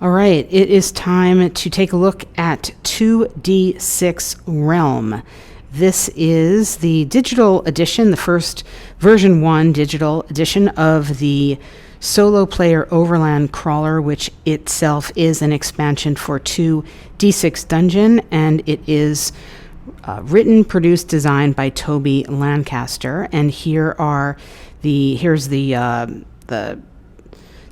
All right, it is time to take a look at 2D6 Realm. This is the digital edition, the first version 1 digital edition of the solo player Overland crawler, which itself is an expansion for 2D6 Dungeon, and it is written, produced, designed by Toby Lancaster. And here's the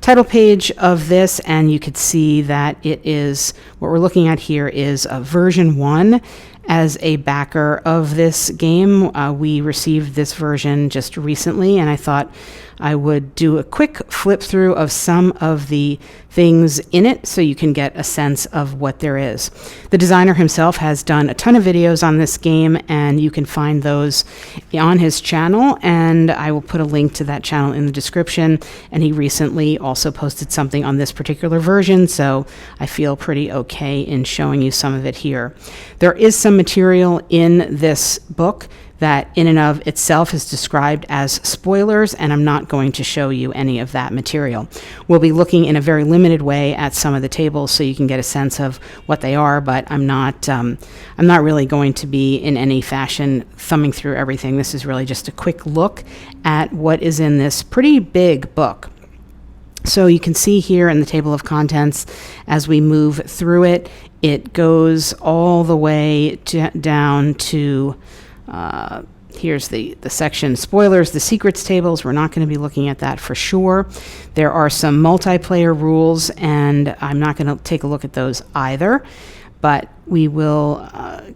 title page of this, and you could see that it is, what we're looking at here is a version 1. As a backer of this game, we received this version just recently, and I thought I would do a quick flip through of some of the things in it so you can get a sense of what there is. The designer himself has done a ton of videos on this game, and you can find those on his channel, and I will put a link to that channel in the description. And he recently also posted something on this particular version, so I feel pretty okay in showing you some of it here. There is some material in this book that in and of itself is described as spoilers, and I'm not going to show you any of that material. We'll be looking in a very limited way at some of the tables so you can get a sense of what they are, but I'm not really going to be in any fashion thumbing through everything. This is really just a quick look at what is in this pretty big book. So you can see here in the table of contents, as we move through it, it goes all the way down to here's the section spoilers, the secrets tables. We're not going to be looking at that for sure. There are some multiplayer rules, and I'm not going to take a look at those either, but we will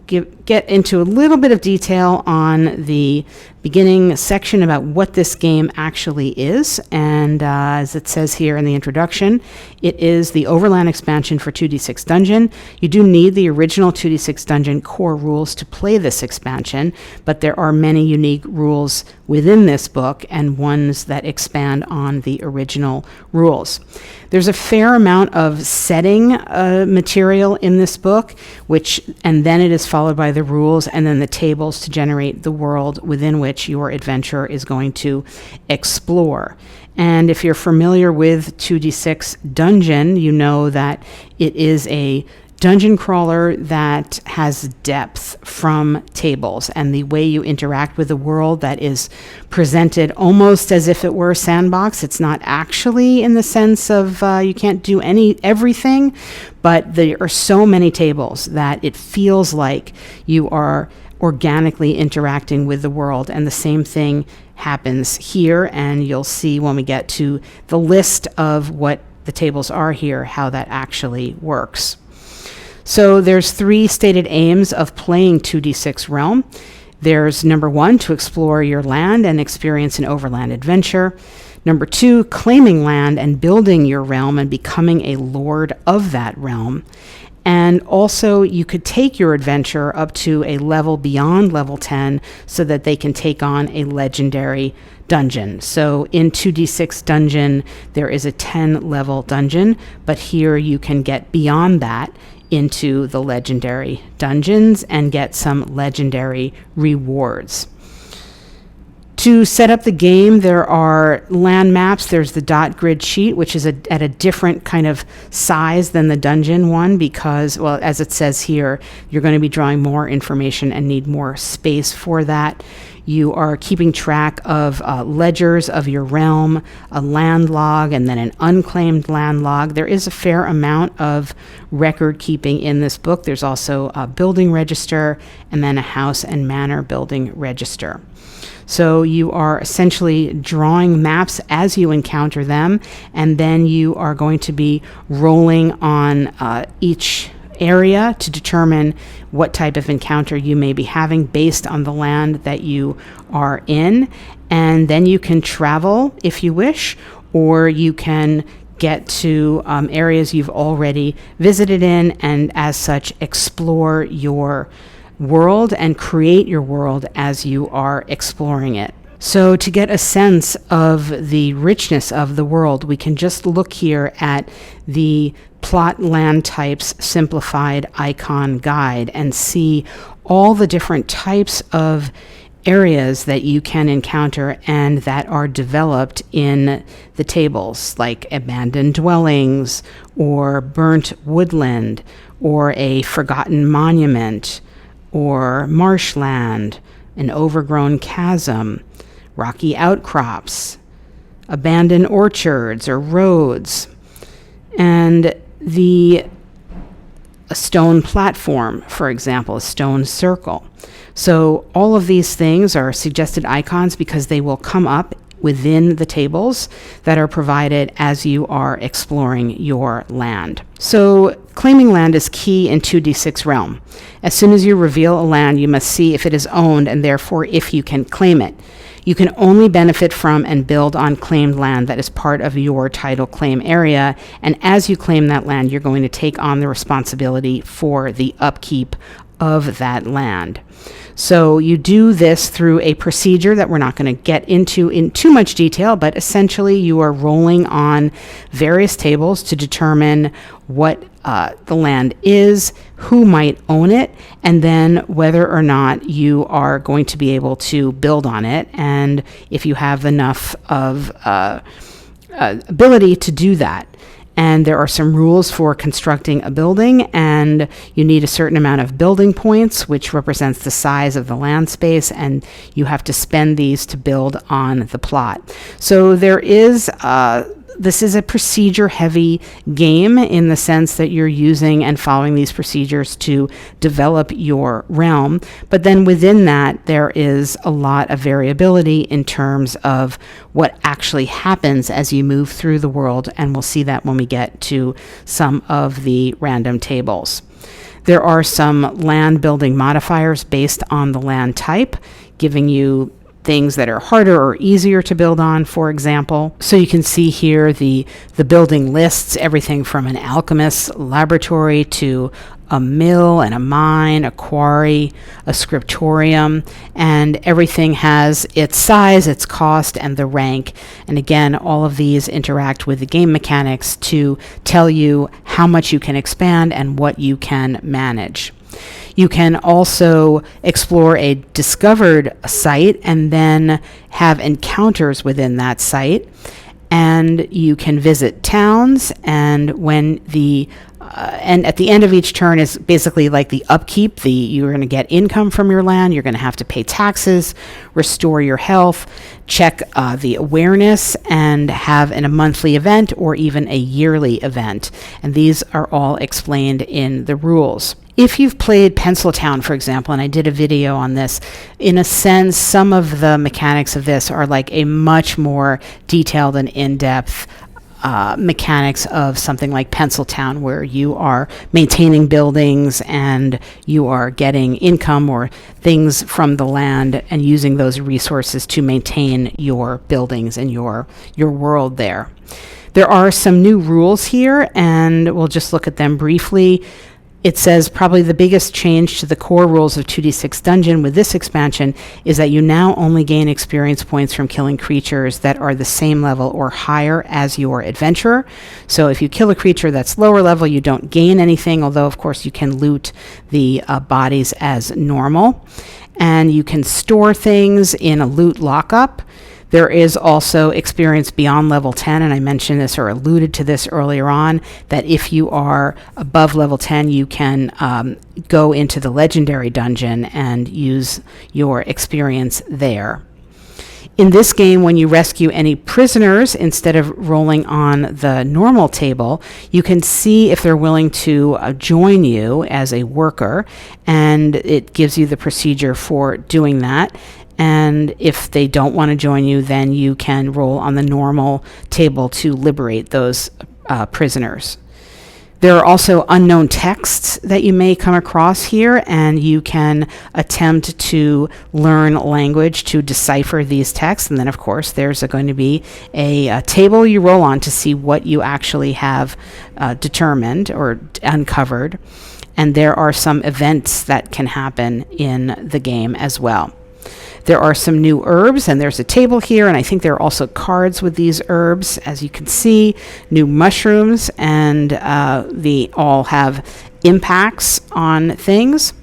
get into a little bit of detail on the beginning section about what this game actually is. And as it says here in the introduction, it is the Overland expansion for 2D6 Dungeon. You do need the original 2D6 Dungeon core rules to play this expansion, but there are many unique rules within this book and ones that expand on the original rules. There's a fair amount of setting material in this book, and then it is followed by the rules and then the tables to generate the world within which your adventure is going to explore. And if you're familiar with 2D6 Dungeon, you know that it is a dungeon crawler that has depth from tables, and the way you interact with the world that is presented almost as if it were a sandbox. It's not actually in the sense of you can't do everything, but there are so many tables that it feels like you are organically interacting with the world, and the same thing happens here, and you'll see when we get to the list of what the tables are here how that actually works. So there's 3 stated aims of playing 2D6 Realm. There's number 1, to explore your land and experience an overland adventure. Number 2, claiming land and building your realm and becoming a lord of that realm. And also you could take your adventure up to a level beyond level 10 so that they can take on a legendary dungeon. So in 2D6 Dungeon, there is a 10 level dungeon, but here you can get beyond that into the legendary dungeons and get some legendary rewards. To set up the game, there are land maps. There's the dot grid sheet, which is at a different kind of size than the dungeon one because, well, as it says here, you're going to be drawing more information and need more space for that. You are keeping track of ledgers of your realm, a land log, and then an unclaimed land log. There is a fair amount of record keeping in this book. There's also a building register and then a house and manor building register. So you are essentially drawing maps as you encounter them, and then you are going to be rolling on each area to determine what type of encounter you may be having based on the land that you are in. And then you can travel if you wish, or you can get to areas you've already visited in, and as such explore your world and create your world as you are exploring it. So to get a sense of the richness of the world, we can just look here at the Plot Land Types Simplified Icon Guide and see all the different types of areas that you can encounter and that are developed in the tables, like abandoned dwellings or burnt woodland or a forgotten monument or marshland, an overgrown chasm, rocky outcrops, abandoned orchards or roads, and a stone platform, for example, a stone circle. So all of these things are suggested icons because they will come up within the tables that are provided as you are exploring your land. So claiming land is key in 2d6 realm. As soon as you reveal a land, you must see if it is owned and therefore if you can claim it. You can only benefit from and build on claimed land that is part of your title claim area, and as you claim that land, you're going to take on the responsibility for the upkeep of that land. So you do this through a procedure that we're not going to get into in too much detail, but essentially you are rolling on various tables to determine what the land is, who might own it, and then whether or not you are going to be able to build on it, and if you have enough of ability to do that. And there are some rules for constructing a building, and you need a certain amount of building points, which represents the size of the land space, and you have to spend these to build on the plot. So there is this is a procedure-heavy game in the sense that you're using and following these procedures to develop your realm. But then within that, there is a lot of variability in terms of what actually happens as you move through the world, and we'll see that when we get to some of the random tables. There are some land building modifiers based on the land type, giving you things that are harder or easier to build on, for example. So you can see here the building lists everything from an alchemist's laboratory to a mill and a mine, a quarry, a scriptorium, and everything has its size, its cost, and the rank. And again, all of these interact with the game mechanics to tell you how much you can expand and what you can manage. You can also explore a discovered site and then have encounters within that site. And you can visit towns, and when and at the end of each turn is basically like the upkeep. You're going to get income from your land. You're going to have to pay taxes, restore your health, check the awareness, and have a monthly event or even a yearly event. And these are all explained in the rules. If you've played Penciltown, for example, and I did a video on this, in a sense, some of the mechanics of this are like a much more detailed and in-depth mechanics of something like Penciltown, where you are maintaining buildings and you are getting income or things from the land and using those resources to maintain your buildings and your world there. There are some new rules here, and we'll just look at them briefly. It says probably the biggest change to the core rules of 2d6 Dungeon with this expansion is that you now only gain experience points from killing creatures that are the same level or higher as your adventurer. So if you kill a creature that's lower level, you don't gain anything, although of course you can loot the bodies as normal. And you can store things in a loot lockup. There is also experience beyond level 10, and I mentioned this or alluded to this earlier on, that if you are above level 10, you can go into the legendary dungeon and use your experience there. In this game, when you rescue any prisoners, instead of rolling on the normal table, you can see if they're willing to join you as a worker, and it gives you the procedure for doing that. And if they don't want to join you, then you can roll on the normal table to liberate those prisoners. There are also unknown texts that you may come across here, and you can attempt to learn language to decipher these texts. And then, of course, there's going to be a table you roll on to see what you actually have determined or uncovered. And there are some events that can happen in the game as well. There are some new herbs, and there's a table here, and I think there are also cards with these herbs. As you can see, new mushrooms, and they all have impacts on things.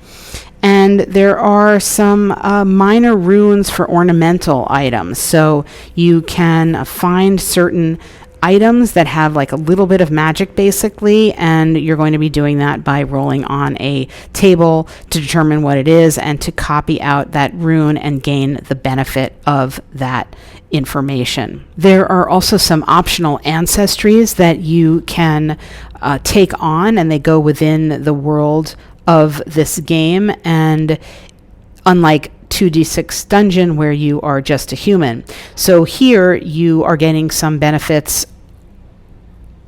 And there are some minor runes for ornamental items. So you can find certain items that have like a little bit of magic basically, and you're going to be doing that by rolling on a table to determine what it is and to copy out that rune and gain the benefit of that information. There are also some optional ancestries that you can take on, and they go within the world of this game, and unlike 2d6 dungeon where you are just a human. So here you are getting some benefits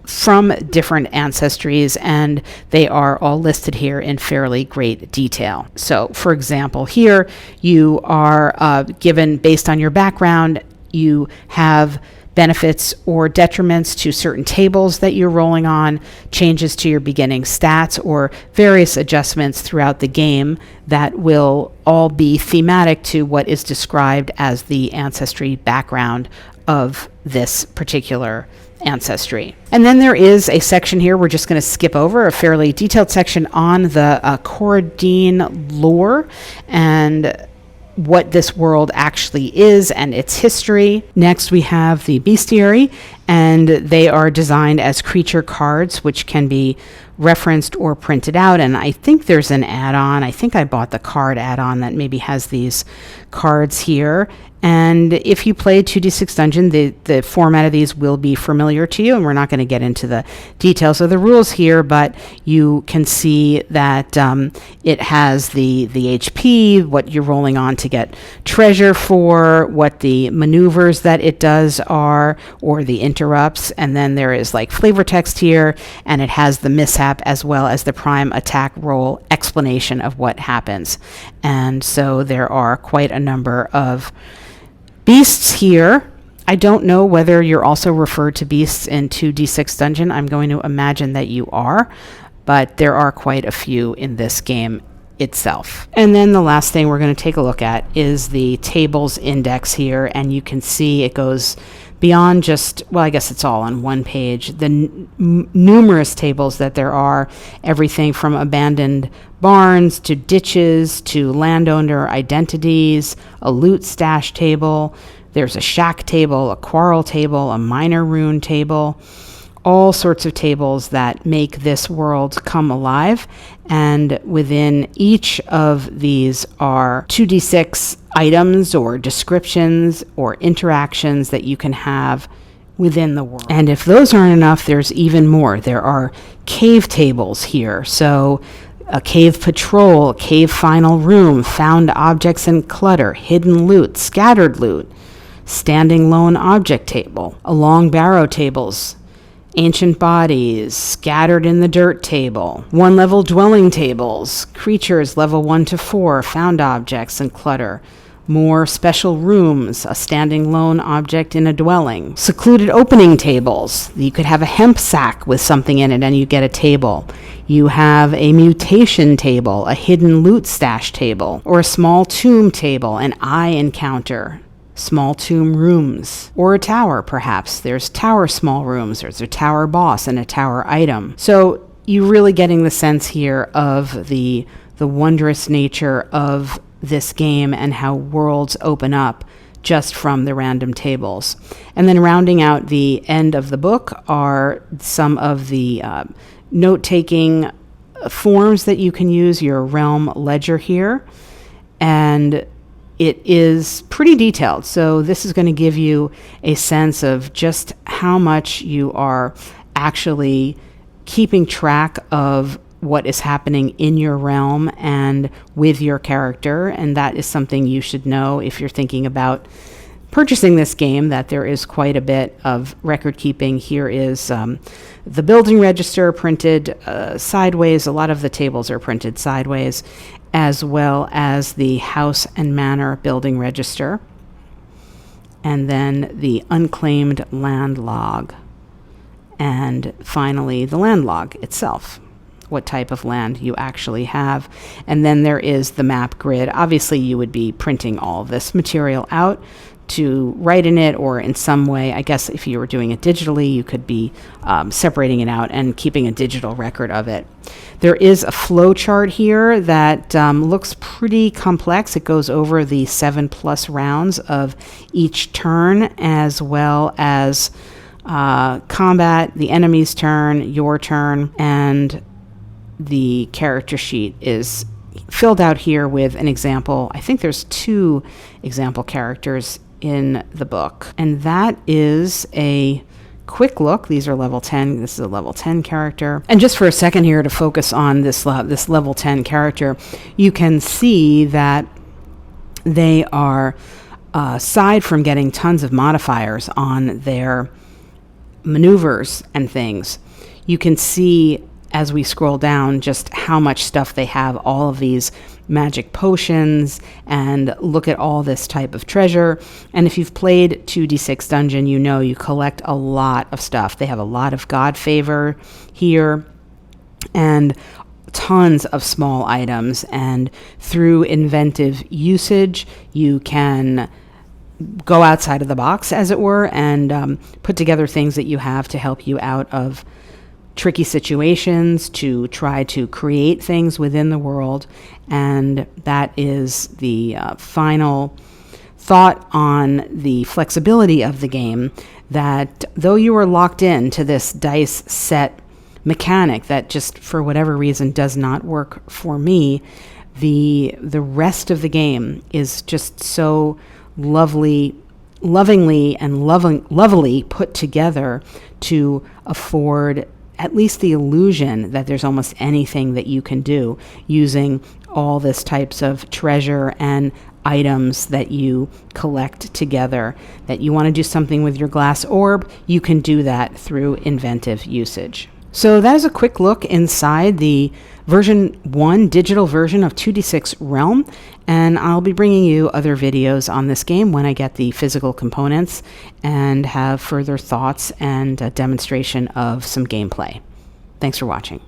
from different ancestries, and they are all listed here in fairly great detail. So for example, here you are given, based on your background, you have benefits or detriments to certain tables that you're rolling on, changes to your beginning stats, or various adjustments throughout the game that will all be thematic to what is described as the ancestry background of this particular ancestry. And then there is a section here we're just going to skip over, a fairly detailed section on the Coradine lore and what this world actually is and its history. Next, we have the beastiary, and they are designed as creature cards, which can be referenced or printed out. And I think there's an add-on. I think I bought the card add-on that maybe has these cards here. And if you play 2d6 Dungeon, the format of these will be familiar to you, and we're not going to get into the details of the rules here, but you can see that it has the HP, what you're rolling on to get treasure for, what the maneuvers that it does are, or the interrupts, and then there is like flavor text here, and it has the mishap as well as the prime attack roll explanation of what happens. And so there are quite a number of beasts here. I don't know whether you're also referred to beasts in 2d6 Dungeon. I'm going to imagine that you are, but there are quite a few in this game itself. And then the last thing we're going to take a look at is the tables index here, and you can see it goes beyond just, well, I guess it's all on one page, the numerous tables that there are, everything from abandoned barns to ditches to landowner identities, a loot stash table, there's a shack table, a quarrel table, a minor rune table, all sorts of tables that make this world come alive. And within each of these are 2d6 items or descriptions or interactions that you can have within the world. And if those aren't enough, there's even more. There are cave tables here. So a cave patrol, a cave final room, found objects and clutter, hidden loot, scattered loot, standing lone object table, a long barrow tables, ancient bodies, scattered in the dirt table, one level dwelling tables, creatures level 1 to 4, found objects and clutter, more special rooms, a standing lone object in a dwelling, secluded opening tables. You could have a hemp sack with something in it and you get a table. You have a mutation table, a hidden loot stash table, or a small tomb table, an eye encounter, small tomb rooms, or a tower perhaps. There's tower small rooms, there's a tower boss and a tower item. So you're really getting the sense here of the wondrous nature of this game and how worlds open up just from the random tables. And then rounding out the end of the book are some of the note-taking forms that you can use, your realm ledger here. And it is pretty detailed. So this is going to give you a sense of just how much you are actually keeping track of what is happening in your realm and with your character. And that is something you should know if you're thinking about purchasing this game, that there is quite a bit of record keeping. Here is the building register printed sideways. A lot of the tables are printed sideways, as well as the house and manor building register. And then the unclaimed land log. And finally, the land log itself, what type of land you actually have. And then there is the map grid. Obviously, you would be printing all of this material out, to write in it, or in some way, I guess if you were doing it digitally, you could be separating it out and keeping a digital record of it. There is a flow chart here that looks pretty complex. It goes over the 7+ rounds of each turn, as well as combat, the enemy's turn, your turn, and the character sheet is filled out here with an example. I think there's 2 example characters in the book, and that is a quick look. These are level 10. This is a level 10 character. And just for a second here to focus on this level 10 character, you can see that they are, aside from getting tons of modifiers on their maneuvers and things, you can see as we scroll down just how much stuff they have, all of these magic potions, and look at all this type of treasure. And if you've played 2d6 Dungeon, you know you collect a lot of stuff. They have a lot of god favor here and tons of small items, and through inventive usage you can go outside of the box, as it were, and put together things that you have to help you out of tricky situations, to try to create things within the world. And that is the final thought on the flexibility of the game, that though you are locked into this dice set mechanic that just for whatever reason does not work for me, the rest of the game is just so lovingly and lovely put together to afford at least the illusion that there's almost anything that you can do using all this types of treasure and items that you collect together. That you want to do something with your glass orb, you can do that through inventive usage. So that is a quick look inside the version 1 digital version of 2d6 Realm, and I'll be bringing you other videos on this game when I get the physical components and have further thoughts and a demonstration of some gameplay. Thanks for watching.